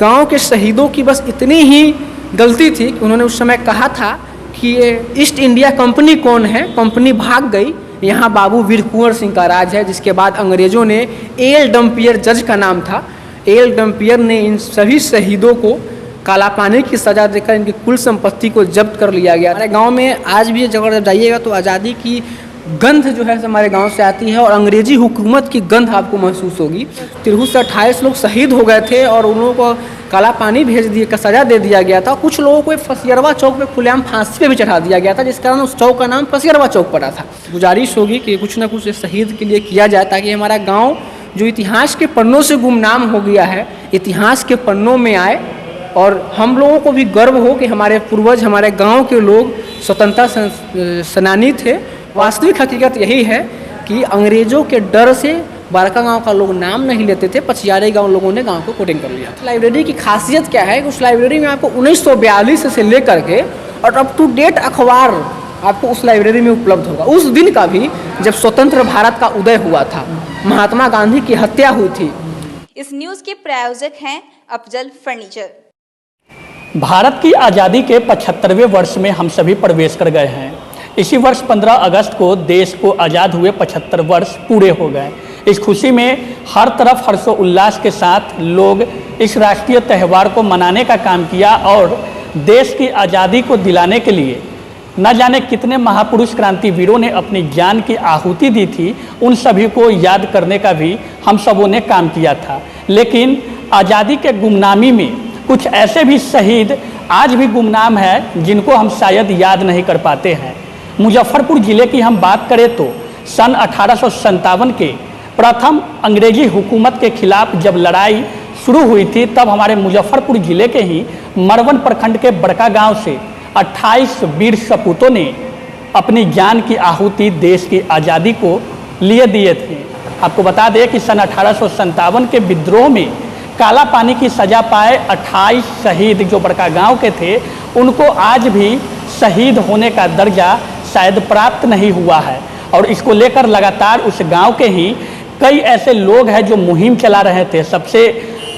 गांव के शहीदों की बस इतनी ही गलती थी कि उन्होंने उस समय कहा था कि ये ईस्ट इंडिया कंपनी कौन है, कंपनी भाग गई, यहाँ बाबू वीर कुंवर सिंह का राज है। जिसके बाद अंग्रेज़ों ने एल डम्पियर, जज का नाम था, एल डम्पियर ने इन सभी शहीदों को काला पानी की सज़ा देकर इनकी कुल संपत्ति को जब्त कर लिया गया। हमारे गांव में आज भी जगह जब जाइएगा तो आज़ादी की गंध जो है हमारे गांव से आती है और अंग्रेजी हुकूमत की गंध आपको महसूस होगी। तिरहुत से 28 लोग शहीद हो गए थे और उन लोगों को काला पानी भेज दिए का सज़ा दे दिया गया था। कुछ लोगों को फसियरवा चौक पे खुलेआम फांसी पे भी चढ़ा दिया गया था, जिस कारण उस चौक का नाम फसियरवा चौक पड़ा था। गुजारिश होगी कि कुछ ना कुछ शहीद के लिए किया जाए ताकि हमारा गाँव जो इतिहास के पन्नों से गुमनाम हो गया है, इतिहास के पन्नों में आए और हम लोगों को भी गर्व हो कि हमारे पूर्वज, हमारे गांव के लोग स्वतंत्रता सेनानी थे। वास्तविक हकीकत यही है कि अंग्रेज़ों के डर से बारका गांव का लोग नाम नहीं लेते थे, पचियारे गांव लोगों ने गांव को कोडिंग कर लिया। लाइब्रेरी की खासियत क्या है कि उस लाइब्रेरी में आपको 1942 से लेकर के और अप टू डेट अखबार आपको उस लाइब्रेरी में उपलब्ध होगा। उस दिन का भी जब स्वतंत्र भारत का उदय हुआ था, महात्मा गांधी की हत्या हुई थी। इस न्यूज़ के प्रायोजक हैं अफजल फर्नीचर। भारत की आज़ादी के 75वें वर्ष में हम सभी प्रवेश कर गए हैं। इसी वर्ष 15 अगस्त को देश को आज़ाद हुए 75 वर्ष पूरे हो गए। इस खुशी में हर तरफ हर्षोल्लास के साथ लोग इस राष्ट्रीय त्यौहार को मनाने का काम किया और देश की आज़ादी को दिलाने के लिए न जाने कितने महापुरुष क्रांतिवीरों ने अपनी जान की आहुति दी थी। उन सभी को याद करने का भी हम सबों ने काम किया था। लेकिन आज़ादी के गुमनामी में कुछ ऐसे भी शहीद आज भी गुमनाम हैं जिनको हम शायद याद नहीं कर पाते हैं। मुजफ्फरपुर ज़िले की हम बात करें तो सन 1857 के प्रथम अंग्रेजी हुकूमत के खिलाफ जब लड़ाई शुरू हुई थी, तब हमारे मुजफ्फरपुर ज़िले के ही मरवन प्रखंड के बड़का गांव से 28 वीर सपूतों ने अपनी जान की आहुति देश की आज़ादी को लिए दिए थे। आपको बता दें कि सन 1857 के विद्रोह में काला पानी की सज़ा पाए 28 शहीद जो बड़का गांव के थे, उनको आज भी शहीद होने का दर्जा शायद प्राप्त नहीं हुआ है। और इसको लेकर लगातार उस गांव के ही कई ऐसे लोग हैं जो मुहिम चला रहे थे। सबसे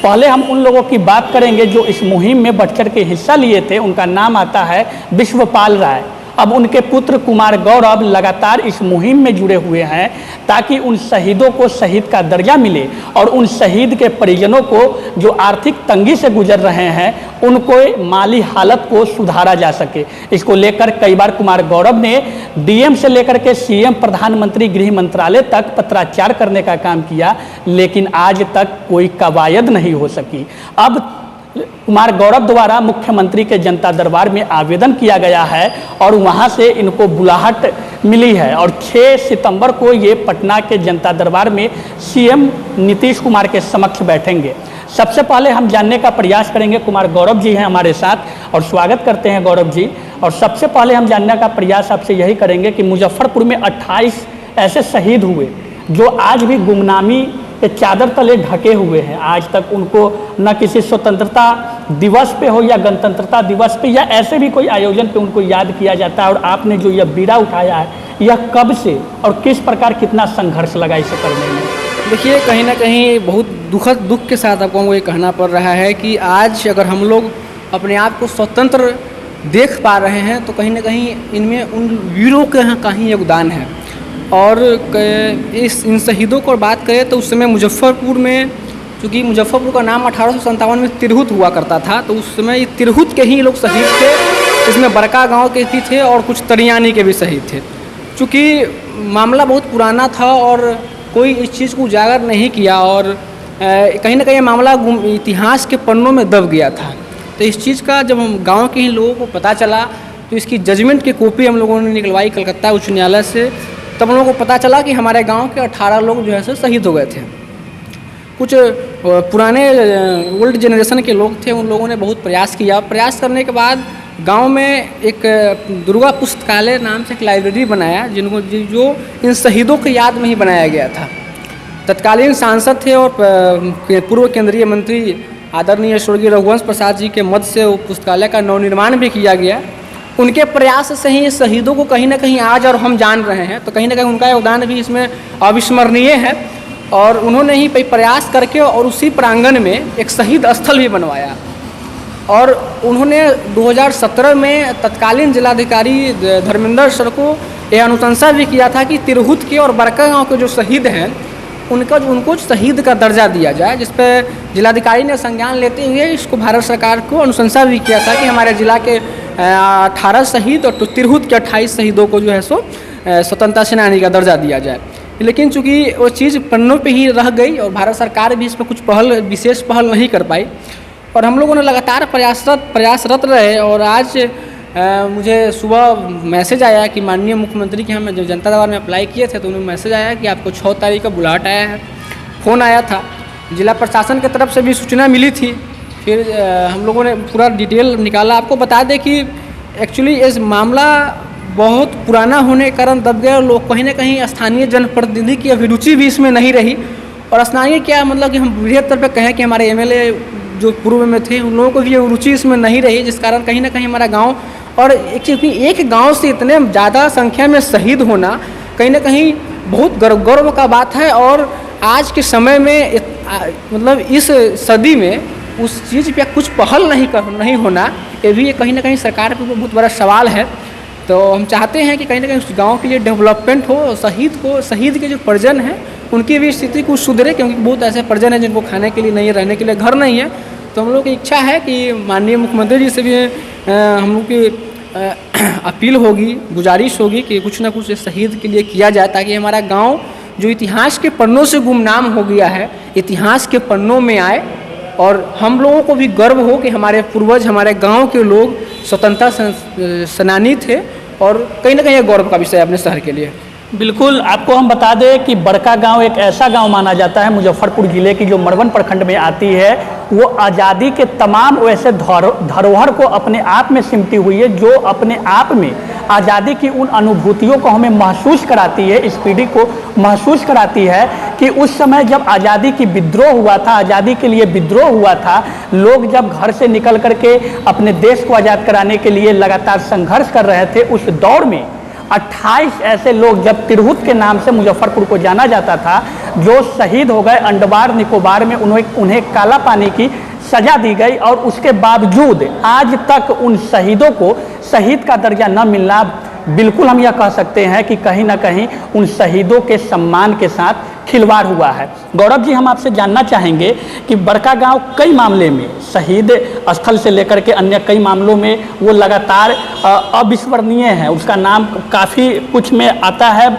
पहले हम उन लोगों की बात करेंगे जो इस मुहिम में बढ़ चढ़ के हिस्सा लिए थे। उनका नाम आता है विश्वपाल राय। अब उनके पुत्र कुमार गौरव लगातार इस मुहिम में जुड़े हुए हैं ताकि उन शहीदों को शहीद का दर्जा मिले और उन शहीद के परिजनों को जो आर्थिक तंगी से गुजर रहे हैं उनको माली हालत को सुधारा जा सके। इसको लेकर कई बार कुमार गौरव ने डीएम से लेकर के सीएम, प्रधानमंत्री, गृह मंत्रालय तक पत्राचार करने का काम किया, लेकिन आज तक कोई कवायद नहीं हो सकी। अब कुमार गौरव द्वारा मुख्यमंत्री के जनता दरबार में आवेदन किया गया है और वहां से इनको बुलाहट मिली है और 6 सितंबर को ये पटना के जनता दरबार में सीएम नीतीश कुमार के समक्ष बैठेंगे। सबसे पहले हम जानने का प्रयास करेंगे, कुमार गौरव जी हैं हमारे साथ और स्वागत करते हैं गौरव जी। और सबसे पहले हम जानने का प्रयास आपसे यही करेंगे कि मुजफ्फरपुर में 28 ऐसे शहीद हुए जो आज भी गुमनामी के चादर तले ढके हुए हैं। आज तक उनको न किसी स्वतंत्रता दिवस पे हो या गणतंत्रता दिवस पे या ऐसे भी कोई आयोजन पे उनको याद किया जाता है। और आपने जो यह बीड़ा उठाया है, यह कब से और किस प्रकार कितना संघर्ष लगा इसे करने में? देखिए, कहीं ना कहीं बहुत दुख के साथ आपको ये कहना पड़ रहा है कि आज अगर हम लोग अपने आप को स्वतंत्र देख पा रहे हैं तो कहीं ना कहीं इनमें उन वीरों के यहाँ का ही योगदान है। और इन शहीदों को बात करें तो उस समय मुजफ्फरपुर में, चूँकि मुजफ्फरपुर का नाम 1857 में तिरहुत हुआ करता था, तो उस समय ये तिरहुत के ही लोग शहीद थे। इसमें बड़का गांव के भी थे और कुछ तरियानी के भी शहीद थे। चूँकि मामला बहुत पुराना था और कोई इस चीज़ को उजागर नहीं किया और कहीं ना कहीं मामला इतिहास के पन्नों में दब गया था। तो इस चीज़ का जब हम गाँव के ही लोगों को पता चला तो इसकी जजमेंट की कॉपी हम लोगों ने निकलवाई कलकत्ता उच्च न्यायालय से। तब हम लोगों को पता चला कि हमारे गांव के 18 लोग जो है सो शहीद हो गए थे। कुछ पुराने ओल्ड जनरेशन के लोग थे, उन लोगों ने बहुत प्रयास किया। प्रयास करने के बाद गांव में एक दुर्गा पुस्तकालय नाम से एक लाइब्रेरी बनाया जो इन शहीदों की याद में ही बनाया गया था। तत्कालीन सांसद थे और पूर्व केंद्रीय मंत्री आदरणीय स्वर्गीय रघुवंश प्रसाद जी के मद से वो पुस्तकालय का नवनिर्माण भी किया गया। उनके प्रयास से ही शहीदों को कहीं ना कहीं आज और हम जान रहे हैं, तो कहीं ना कहीं उनका योगदान भी इसमें अविस्मरणीय है। और उन्होंने ही प्रयास करके और उसी प्रांगण में एक शहीद स्थल भी बनवाया। और उन्होंने 2017 में तत्कालीन जिलाधिकारी धर्मेंद्र सर को यह अनुशंसा भी किया था कि तिरहुत के और बड़कागांव के जो शहीद हैं उनको शहीद का दर्जा दिया जाए, जिस पर जिलाधिकारी ने संज्ञान लेते हुए इसको भारत सरकार को अनुशंसा भी किया था कि हमारे जिला के 18 शहीद और तिरहुत के 28 शहीदों को जो है सो स्वतंत्रता सेनानी का दर्जा दिया जाए। लेकिन चूँकि वो चीज़ पन्नों पे ही रह गई और भारत सरकार भी इस पर कुछ विशेष पहल नहीं कर पाई और हम लोगों ने लगातार प्रयासरत रहे। और आज मुझे सुबह मैसेज आया कि माननीय मुख्यमंत्री के हम जब जनता दरबार में अप्लाई किए थे तो उन्हें मैसेज आया कि आपको 6 तारीख का बुलाहट आया है। फ़ोन आया था, जिला प्रशासन की तरफ से भी सूचना मिली थी। फिर हम लोगों ने पूरा डिटेल निकाला। आपको बता दें कि एक्चुअली इस मामला बहुत पुराना होने के कारण दब गए। लोग कहीं ना कहीं स्थानीय जनप्रतिनिधि की अभिरुचि भी इसमें नहीं रही। और स्थानीय क्या मतलब कि हम बृहद तौर पर कहें कि हमारे MLA जो पूर्व में थे उन लोगों को भी रुचि इसमें नहीं रही, जिस कारण कहीं ना कहीं हमारा गांव और एक गांव से इतने ज़्यादा संख्या में शहीद होना कहीं ना कहीं बहुत गर्व का बात है। और आज के समय में मतलब इस सदी में उस चीज़ पे कुछ पहल नहीं होना, ये भी कहीं ना कहीं सरकार पे बहुत बड़ा सवाल है। तो हम चाहते हैं कि कहीं ना कहीं उस गाँव के लिए डेवलपमेंट हो, शहीद के जो परिजन हैं उनकी भी स्थिति कुछ सुधरे, क्योंकि बहुत ऐसे परिजन हैं जिनको खाने के लिए नहीं, रहने के लिए घर नहीं है। तो हम लोग की इच्छा है कि माननीय मुख्यमंत्री जी से भी हम लोग की अपील होगी, गुजारिश होगी कि कुछ ना कुछ शहीद के लिए किया जाए, ताकि हमारा गांव जो इतिहास के पन्नों से गुमनाम हो गया है इतिहास के पन्नों में आए और हम लोगों को भी गर्व हो कि हमारे पूर्वज, हमारे गांव के लोग स्वतंत्रता सेनानी थे। और कहीं ना कहीं ये गौरव का विषय है अपने शहर के लिए। बिल्कुल, आपको हम बता दें कि बड़कागांव एक ऐसा गांव माना जाता है मुजफ्फरपुर ज़िले की जो मरवन प्रखंड में आती है। वो आज़ादी के तमाम वैसे धरोहर को अपने आप में सिमटी हुई है, जो अपने आप में आज़ादी की उन अनुभूतियों को हमें महसूस कराती है, इस पीढ़ी को महसूस कराती है कि उस समय जब आज़ादी की विद्रोह हुआ था, आज़ादी के लिए विद्रोह हुआ था, लोग जब घर से निकल करके अपने देश को आज़ाद कराने के लिए लगातार संघर्ष कर रहे थे, उस दौर में 28 ऐसे लोग, जब तिरहुत के नाम से मुजफ्फरपुर को जाना जाता था, जो शहीद हो गए। अंडमान निकोबार में उन्हें काला पानी की सजा दी गई और उसके बावजूद आज तक उन शहीदों को शहीद का दर्जा न मिलना, बिल्कुल हम यह कह सकते हैं कि कहीं ना कहीं उन शहीदों के सम्मान के साथ खिलवाड़ हुआ है। गौरव जी, हम आपसे जानना चाहेंगे कि बड़कागांव कई मामले में, शहीद स्थल से लेकर के अन्य कई मामलों में वो लगातार अविस्मरणीय है। उसका नाम काफ़ी कुछ में आता है,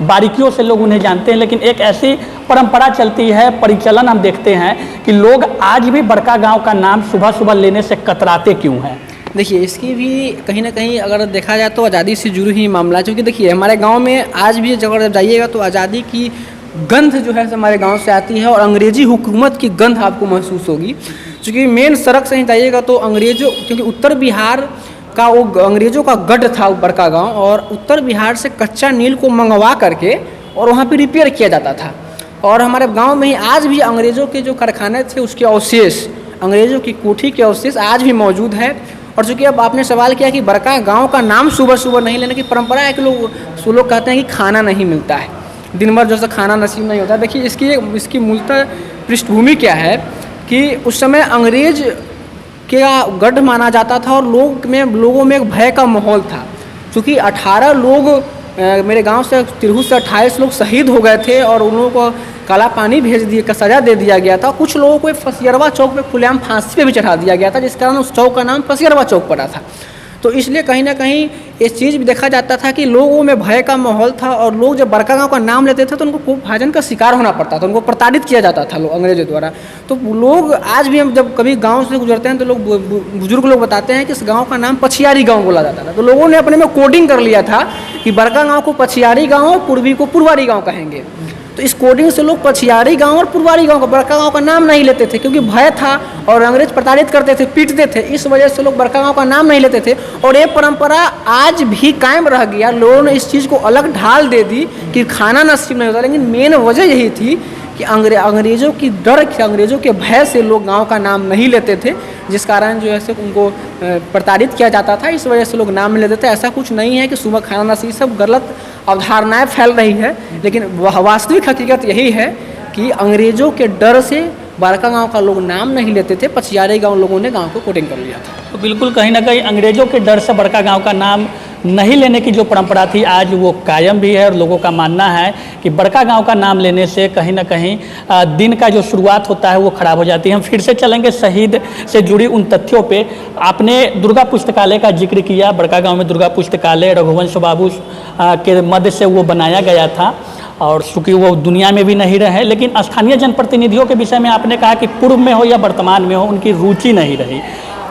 बारीकियों से लोग उन्हें जानते हैं, लेकिन एक ऐसी परंपरा चलती है, परिचलन हम देखते हैं कि लोग आज भी बड़कागांव का नाम सुबह सुबह लेने से कतराते क्यों हैं? देखिए, इसकी भी कहीं ना कहीं अगर देखा जाए तो आज़ादी से जुड़ी ही मामला है। क्योंकि देखिए, हमारे गांव में आज भी जब जाइएगा तो आज़ादी की गंध जो है हमारे गांव से आती है और अंग्रेजी हुकूमत की गंध आपको महसूस होगी। क्योंकि मेन सड़क से ही जाइएगा तो क्योंकि उत्तर बिहार का वो अंग्रेज़ों का गढ़ था बड़कागांव, और उत्तर बिहार से कच्चा नील को मंगवा करके और वहाँ पे रिपेयर किया जाता था। और हमारे गांव में ही आज भी अंग्रेज़ों के जो कारखाने थे उसके अवशेष, अंग्रेज़ों की कोठी के अवशेष आज भी मौजूद है। और चूँकि अब आपने सवाल किया कि बड़कागांव का नाम सुबह सुबह नहीं लेने की परंपरा है कि लोग कहते हैं कि खाना नहीं मिलता है, दिन भर जो है खाना नसीब नहीं होता। देखिए, इसकी मूलतः पृष्ठभूमि क्या है कि उस समय अंग्रेज का गढ़ माना जाता था और लोगों में एक भय का माहौल था। क्योंकि 18 लोग मेरे गांव से तिरहुत से 28 लोग शहीद हो गए थे और उन लोगों को काला पानी भेज दिए का सज़ा दे दिया गया था। कुछ लोगों को फसियरवा चौक पे खुलेआम फांसी पे भी चढ़ा दिया गया था, जिस कारण उस चौक का नाम फसियरवा चौक पड़ा था। तो इसलिए कहीं ना कहीं ये चीज़ भी देखा जाता था कि लोगों में भय का माहौल था और लोग जब बड़कागांव का नाम लेते थे तो उनको कुभाजन का शिकार होना पड़ता था, उनको प्रताड़ित किया जाता था अंग्रेजों द्वारा। तो लोग आज भी हम जब कभी गांव से गुजरते हैं तो लोग बुजुर्ग लोग बताते हैं कि इस गांव का नाम पछियारी गांव बोला जाता था। तो लोगों ने अपने में कोडिंग कर लिया था कि बड़कागांव को पछियारी गाँव, पूर्वी को पुरवारी गाँव कहेंगे। तो इस कोडिंग से लोग पछियारी गांव और पुरवारी गांव का, बड़कागांव का नाम नहीं लेते थे, क्योंकि भय था और अंग्रेज प्रताड़ित करते थे, पीटते थे। इस वजह से लोग बड़कागांव का नाम नहीं लेते थे और ये परंपरा आज भी कायम रह गया। लोगों ने इस चीज़ को अलग ढाल दे दी कि खाना नसीब नहीं होता, लेकिन मेन वजह यही थी कि अंग्रेजों की डर, अंग्रेजों के भय से लोग गांव का नाम नहीं लेते थे, जिस कारण जो है से उनको प्रताड़ित किया जाता था। इस वजह से लोग नाम नहीं लेते थे। ऐसा कुछ नहीं है कि सुबह खाना नसीब, सब गलत अवधारणाएं फैल रही है, लेकिन वास्तविक हकीकत यही है कि अंग्रेज़ों के डर से बड़का गांव का लोग नाम नहीं लेते थे, पछियारे गांव लोगों ने गांव को कोडिंग कर लिया था। तो बिल्कुल कहीं ना कहीं अंग्रेज़ों के डर से बड़का गांव का नाम नहीं लेने की जो परंपरा थी आज वो कायम भी है और लोगों का मानना है कि बड़का गांव का नाम लेने से कहीं ना कहीं दिन का जो शुरुआत होता है वो खराब हो जाती है। हम फिर से चलेंगे शहीद से जुड़ी उन तथ्यों पे। आपने दुर्गा पुस्तकालय का जिक्र किया, बड़का गांव में दुर्गा पुस्तकालय रघुवंश बाबू के मध्य से वो बनाया गया था और चूँकि वो दुनिया में भी नहीं रहे, लेकिन स्थानीय जनप्रतिनिधियों के विषय में आपने कहा कि पूर्व में हो या वर्तमान में हो उनकी रुचि नहीं रही।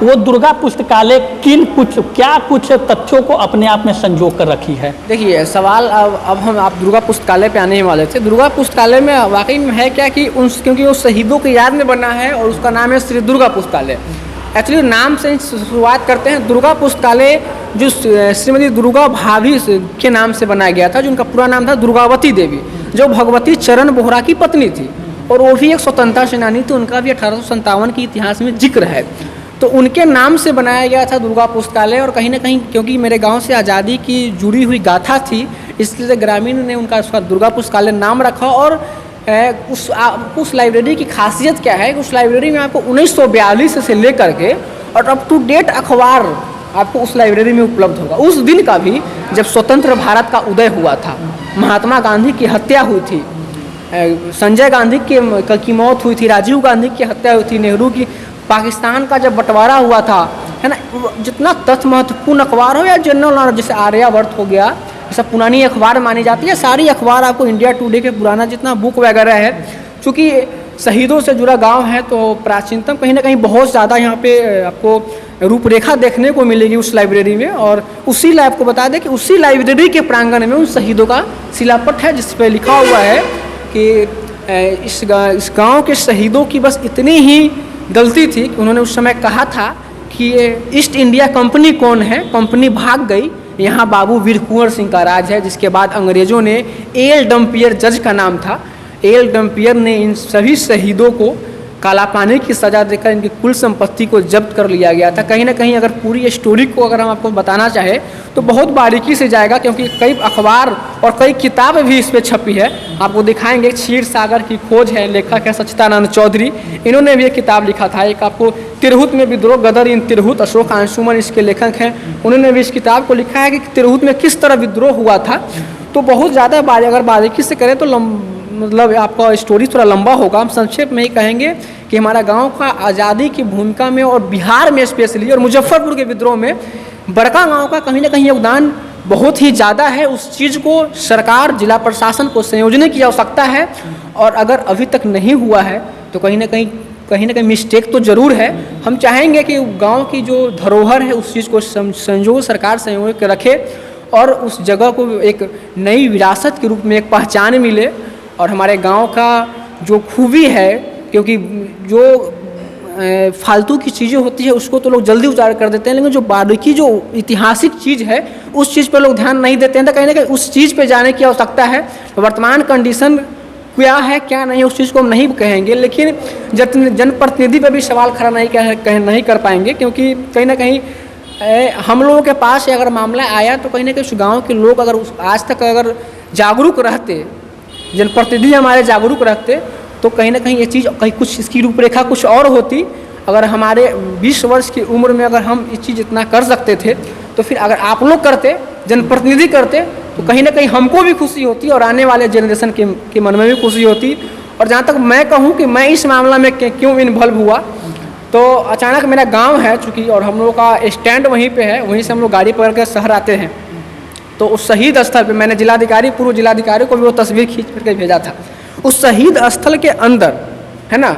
वो दुर्गा पुस्तकालय क्या कुछ तथ्यों को अपने आप में संजो कर रखी है? देखिए सवाल अब हम आप दुर्गा पुस्तकालय पे आने ही वाले थे। दुर्गा पुस्तकालय में वाकई में है क्या कि क्योंकि वो शहीदों की याद में बना है और उसका नाम है श्री दुर्गा पुस्तकालय। एक्चुअली नाम से शुरुआत करते हैं। दुर्गा पुस्तकालय जो श्रीमती दुर्गा भाभी के नाम से बनाया गया था, जो उनका पूरा नाम था दुर्गावती देवी, जो भगवती चरण बोहरा की पत्नी थी और वो भी एक स्वतंत्रता सेनानी थी। उनका भी 1857 के इतिहास में जिक्र है, तो उनके नाम से बनाया गया था दुर्गा पुस्तकालय। और कहीं ना कहीं क्योंकि मेरे गांव से आज़ादी की जुड़ी हुई गाथा थी, इसलिए ग्रामीण ने उसका दुर्गा पुस्तकालय नाम रखा। और उस लाइब्रेरी की खासियत क्या है कि उस लाइब्रेरी में आपको 1942 से लेकर के और अप टू डेट अखबार आपको उस लाइब्रेरी में उपलब्ध होगा। उस दिन का भी जब स्वतंत्र भारत का उदय हुआ था, महात्मा गांधी की हत्या हुई थी, संजय गांधी की मौत हुई थी, राजीव गांधी की हत्या हुई थी, नेहरू की, पाकिस्तान का जब बंटवारा हुआ था, है ना, जितना तथ्य महत्वपूर्ण अखबार हो या जनरल नॉलेज जैसे आर्यावर्त हो गया, सब पुरानी अखबार मानी जाती है। सारी अखबार आपको इंडिया टुडे के पुराना जितना बुक वगैरह है, चूँकि शहीदों से जुड़ा गांव है तो प्राचीनतम कहीं ना कहीं बहुत ज़्यादा यहाँ पे आपको रूपरेखा देखने को मिलेगी उस लाइब्रेरी में। और उसी आपको बता दें कि उसी लाइब्रेरी के प्रांगण में उन शहीदों का शिलापट है जिस पे लिखा हुआ है कि इस गाँव के शहीदों की बस इतनी ही गलती थी कि उन्होंने उस समय कहा था कि ये ईस्ट इंडिया कंपनी कौन है, कंपनी भाग गई, यहाँ बाबू वीर कुंवर सिंह का राज है। जिसके बाद अंग्रेज़ों ने एल डम्पियर जज का नाम था, एल डम्पियर ने इन सभी शहीदों को काला पानी की सज़ा देकर इनकी कुल संपत्ति को जब्त कर लिया गया था। कहीं ना कहीं अगर पूरी स्टोरी को अगर हम आपको बताना चाहें तो बहुत बारीकी से जाएगा, क्योंकि कई अखबार और कई किताबें भी इस पर छपी है। आपको दिखाएंगे, क्षीर सागर की खोज है, लेखक है सच्चिदानंद चौधरी, इन्होंने भी एक किताब लिखा था। एक आपको तिरहुत में विद्रोह, गदर इन तिरहुत, अशोक अंशुमन इसके लेखक हैं, उन्होंने भी इस किताब को लिखा है कि तिरहुत में किस तरह विद्रोह हुआ था। तो बहुत ज़्यादा अगर बारीकी से करें तो मतलब आपका स्टोरी थोड़ा लंबा होगा। हम संक्षेप में ही कहेंगे कि हमारा गांव का आज़ादी की भूमिका में और बिहार में स्पेशली और मुजफ्फरपुर के विद्रोह में बड़का गांव का कहीं ना कहीं योगदान बहुत ही ज़्यादा है। उस चीज़ को सरकार, जिला प्रशासन को संयोजने की आवश्यकता है और अगर अभी तक नहीं हुआ है तो कहीं ना कहीं मिस्टेक तो ज़रूर है। हम चाहेंगे कि गाँव की जो धरोहर है उस चीज़ को सरकार संयोग के रखे और उस जगह को एक नई विरासत के रूप में एक पहचान मिले। और हमारे गांव का जो खूबी है, क्योंकि जो फालतू की चीज़ें होती है उसको तो लोग जल्दी उजागर कर देते हैं, लेकिन जो बारीकी जो ऐतिहासिक चीज़ है उस चीज़ पर लोग ध्यान नहीं देते हैं। तो कहीं ना कहीं उस चीज़ पे जाने की आवश्यकता है। वर्तमान कंडीशन क्या है क्या नहीं उस चीज़ को हम नहीं कहेंगे, लेकिन जनप्रतिनिधि पर भी सवाल खड़ा नहीं कर पाएंगे, क्योंकि कहीं ना कहीं हम लोगों के पास अगर मामला आया तो कहीं ना कहीं उस गाँव के लोग अगर आज तक अगर जागरूक रहते, जनप्रतिनिधि हमारे जागरूक रहते, तो कहीं ना कहीं ये चीज़ कुछ इसकी रूपरेखा कुछ और होती। अगर हमारे 20 वर्ष की उम्र में अगर हम इस चीज़ इतना कर सकते थे तो फिर अगर आप लोग करते, जनप्रतिनिधि करते, तो कहीं ना कहीं हमको भी खुशी होती और आने वाले जनरेशन के मन में भी खुशी होती। और जहाँ तक मैं कहूँ कि मैं इस मामला में क्यों इन्वॉल्व हुआ, तो अचानक मेरा गाँव है चूँकि और हम लोगों का स्टैंड वहीं पर है, वहीं से हम लोग गाड़ी पकड़ कर शहर आते हैं। तो उस शहीद स्थल पे मैंने पूर्व जिलाधिकारी को भी वो तस्वीर खींच करके भेजा था। उस शहीद स्थल के अंदर, है ना,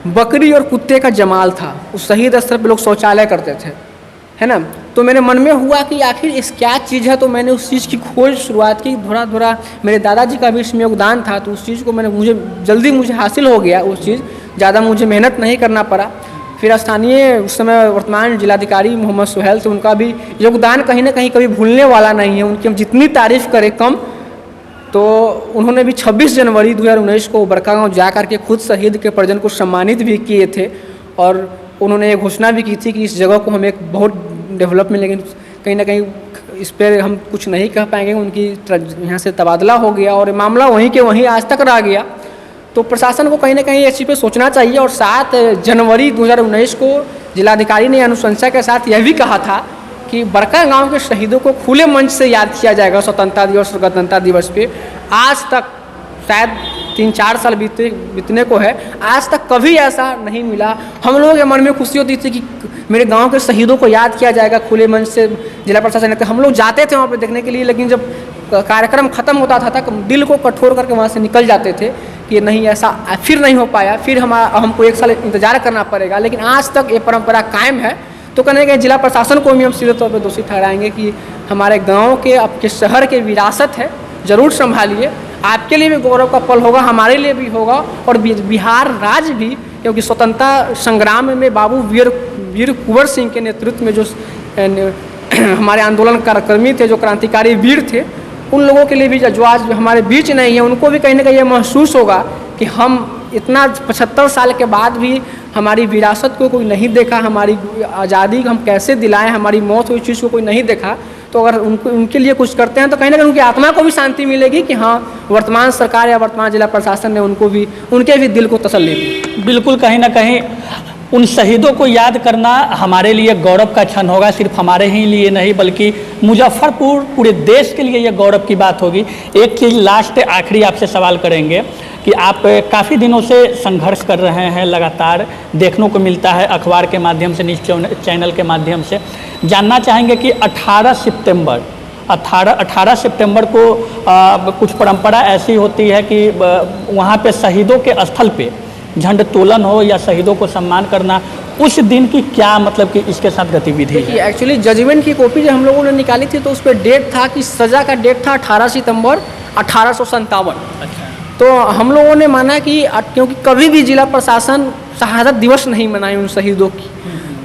बकरी और कुत्ते का जमाल था। उस शहीद स्थल पे लोग शौचालय करते थे, है ना। तो मेरे मन में हुआ कि आखिर इस क्या चीज़ है, तो मैंने उस चीज़ की खोज शुरुआत की। थोड़ा मेरे दादाजी का भी इसमें योगदान था, तो उस चीज़ को मुझे हासिल हो गया। उस चीज़ ज़्यादा मुझे मेहनत नहीं करना पड़ा। फिर स्थानीय उस समय वर्तमान जिलाधिकारी मोहम्मद सुहेल थे, उनका भी योगदान कहीं ना कहीं कभी भूलने वाला नहीं है। उनकी हम जितनी तारीफ़ करें कम। तो उन्होंने भी 26 जनवरी 2019 को बड़का गाँव जा कर के खुद शहीद के परिजन को सम्मानित भी किए थे और उन्होंने ये घोषणा भी की थी कि इस जगह को हम एक बहुत डेवलपमेंट, लेकिन कहीं ना कहीं इस पर हम कुछ नहीं कह पाएंगे। उनकी यहाँ से तबादला हो गया और मामला वहीं के वहीं आज तक रह गया। तो प्रशासन को कहीं ना कहीं इस चीज़ पे सोचना चाहिए। और 7 जनवरी 2019 को जिलाधिकारी ने अनुशंसा के साथ यह भी कहा था कि बड़कागांव के शहीदों को खुले मंच से याद किया जाएगा स्वतंत्रता दिवस और गणतंत्रता दिवस पे। आज तक शायद 3-4 साल बीतने को है, आज तक कभी ऐसा नहीं मिला। हम लोगों के मन में खुशी होती थी कि मेरे गांव के शहीदों को याद किया जाएगा खुले मंच से। जिला प्रशासन ने, हम लोग जाते थे वहाँ पे देखने के लिए, लेकिन जब कार्यक्रम खत्म होता था दिल को कठोर करके वहाँ से निकल जाते थे कि नहीं, ऐसा फिर नहीं हो पाया, फिर हमको 1 साल इंतजार करना पड़ेगा। लेकिन आज तक ये परंपरा कायम है। तो कहने के जिला प्रशासन को भी हम सीधे तौर पर दोषी ठहराएंगे कि हमारे गांव के, आपके शहर के विरासत है, ज़रूर संभालिए। आपके लिए भी गौरव का पल होगा, हमारे लिए भी होगा, और बिहार राज्य भी, क्योंकि स्वतंत्रता संग्राम में बाबू वीर कुंवर सिंह के नेतृत्व में जो हमारे आंदोलन कर्मी थे, जो क्रांतिकारी वीर थे, उन लोगों के लिए भी जो आज हमारे बीच नहीं है, उनको भी कहीं ना कहीं ये महसूस होगा कि हम इतना 75 साल के बाद भी हमारी विरासत को कोई नहीं देखा, हमारी आज़ादी हम कैसे दिलाएं, हमारी मौत हुई चीज़ को कोई नहीं देखा। तो अगर उनके लिए कुछ करते हैं तो कहीं ना कहीं उनकी आत्मा को भी शांति मिलेगी कि हाँ, वर्तमान सरकार या वर्तमान जिला प्रशासन ने उनके भी दिल को तसल्ली दी। बिल्कुल, कहीं ना कहीं उन शहीदों को याद करना हमारे लिए गौरव का क्षण होगा। सिर्फ हमारे ही लिए नहीं, बल्कि मुजफ्फरपुर, पूरे देश के लिए ये गौरव की बात होगी। एक चीज़ लास्ट आखिरी आपसे सवाल करेंगे कि आप काफ़ी दिनों से संघर्ष कर रहे हैं, लगातार देखने को मिलता है अखबार के माध्यम से, न्यूज़ चैनल के माध्यम से। जानना चाहेंगे कि 18 सितंबर को कुछ परंपरा ऐसी होती है कि वहाँ पे शहीदों के स्थल पे झंडोत्तोलन हो या शहीदों को सम्मान करना, उस दिन की क्या मतलब कि इसके साथ गतिविधि है? एक्चुअली जजमेंट की कॉपी जो हम लोगों ने निकाली थी तो उस पर डेट था कि सज़ा का डेट था 18 सितंबर 1857। अच्छा। तो हम लोगों ने माना कि क्योंकि कभी भी जिला प्रशासन शहादत दिवस नहीं मनाए उन शहीदों की,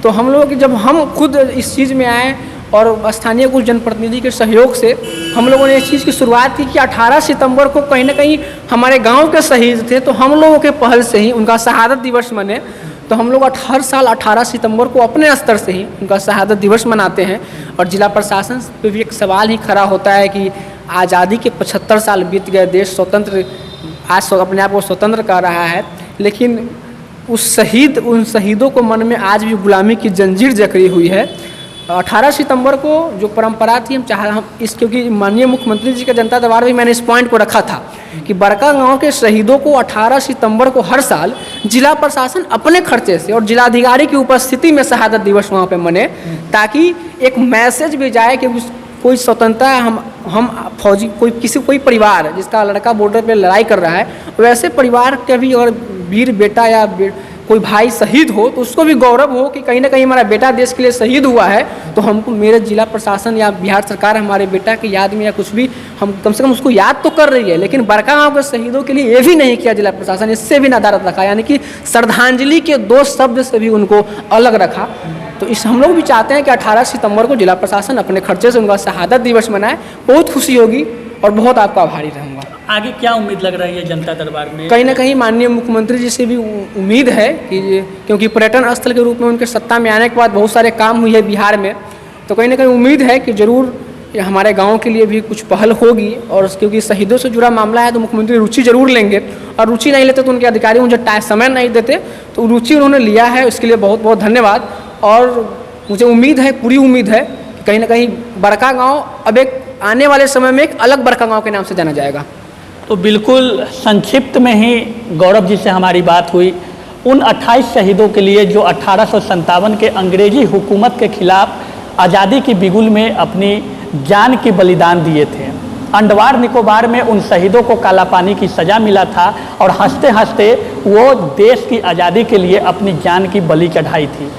तो हम लोग जब हम खुद इस चीज़ में आए और स्थानीय कुछ जनप्रतिनिधि के सहयोग से हम लोगों ने इस चीज़ की शुरुआत की कि 18 सितंबर को कहीं ना कहीं हमारे गांव के शहीद थे, तो हम लोगों के पहल से ही उनका शहादत दिवस मने। तो हम लोग हर साल 18 सितंबर को अपने स्तर से ही उनका शहादत दिवस मनाते हैं। और जिला प्रशासन पे भी एक सवाल ही खड़ा होता है कि आज़ादी के 75 साल बीत गए, देश स्वतंत्र आज अपने आप को स्वतंत्र कर रहा है, लेकिन उन शहीदों को मन में आज भी गुलामी की जंजीर जकड़ी हुई है। 18 सितंबर को जो परंपरा थी, क्योंकि माननीय मुख्यमंत्री जी का जनता दरबार भी मैंने इस पॉइंट को रखा था कि बड़कागांव के शहीदों को 18 सितंबर को हर साल जिला प्रशासन अपने खर्चे से और जिलाधिकारी की उपस्थिति में शहादत दिवस वहाँ पे मने, ताकि एक मैसेज भी जाए कि कोई स्वतंत्रता हम फौजी कोई परिवार जिसका लड़का बॉर्डर पे लड़ाई कर रहा है, वैसे परिवार के भी अगर वीर बेटा या कोई भाई शहीद हो तो उसको भी गौरव हो कि कहीं ना कहीं हमारा बेटा देश के लिए शहीद हुआ है। तो हमको, मेरे जिला प्रशासन या बिहार सरकार हमारे बेटा की याद में या कुछ भी, हम कम से कम उसको याद तो कर रही है, लेकिन बड़कागांव के शहीदों के लिए ये भी नहीं किया जिला प्रशासन, इससे भी नदारत रखा, यानी कि श्रद्धांजलि के 2 शब्द से भी उनको अलग रखा। तो हम लोग भी चाहते हैं कि 18 सितंबर को जिला प्रशासन अपने खर्चे से उनका शहादत दिवस मनाए। बहुत खुशी होगी और बहुत आपका आभारी रहूँगा। आगे क्या उम्मीद लग रही है जनता दरबार में? कहीं ना कहीं माननीय मुख्यमंत्री जी से भी उम्मीद है कि क्योंकि पर्यटन स्थल के रूप में उनके सत्ता में आने के बाद बहुत सारे काम हुए है बिहार में, तो कहीं ना कहीं उम्मीद है कि ज़रूर हमारे गांव के लिए भी कुछ पहल होगी। और क्योंकि शहीदों से जुड़ा मामला है तो मुख्यमंत्री रुचि जरूर लेंगे, और रुचि नहीं लेते तो उनके अधिकारी मुझे समय नहीं देते, तो रुचि उन्होंने लिया है, इसके लिए बहुत बहुत धन्यवाद। और मुझे उम्मीद है, पूरी उम्मीद है कि कहीं ना कहीं बड़कागांव अब एक आने वाले समय में एक अलग बड़कागांव के नाम से जाना जाएगा। तो बिल्कुल संक्षिप्त में ही गौरव जी से हमारी बात हुई उन 28 शहीदों के लिए जो 1857 के अंग्रेजी हुकूमत के खिलाफ आज़ादी की बिगुल में अपनी जान की बलिदान दिए थे। अंडमान निकोबार में उन शहीदों को काला पानी की सज़ा मिला था और हंसते हंसते वो देश की आज़ादी के लिए अपनी जान की बलि चढ़ाई थी।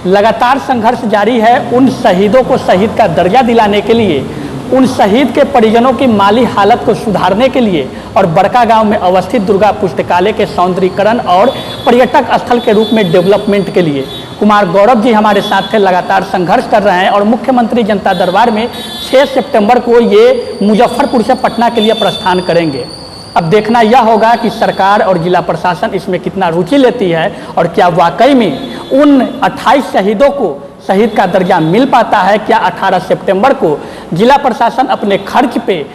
लगातार संघर्ष जारी है उन शहीदों को शहीद का दर्जा दिलाने के लिए, उन शहीद के परिजनों की माली हालत को सुधारने के लिए और बड़कागांव में अवस्थित दुर्गा पुस्तकालय के सौंदर्यीकरण और पर्यटक स्थल के रूप में डेवलपमेंट के लिए कुमार गौरव जी हमारे साथ थे, लगातार संघर्ष कर रहे हैं। और मुख्यमंत्री जनता दरबार में 6 सितंबर को ये मुजफ्फरपुर से पटना के लिए प्रस्थान करेंगे। अब देखना यह होगा कि सरकार और जिला प्रशासन इसमें कितना रुचि लेती है और क्या वाकई में उन 28 शहीदों को शहीद का दर्जा मिल पाता है? क्या 18 सितंबर को जिला प्रशासन अपने खर्च पे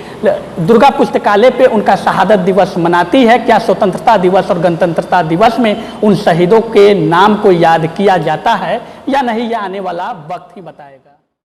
दुर्गा पुस्तकालय पे उनका शहादत दिवस मनाती है? क्या स्वतंत्रता दिवस और गणतंत्रता दिवस में उन शहीदों के नाम को याद किया जाता है या नहीं, यह आने वाला वक्त ही बताएगा।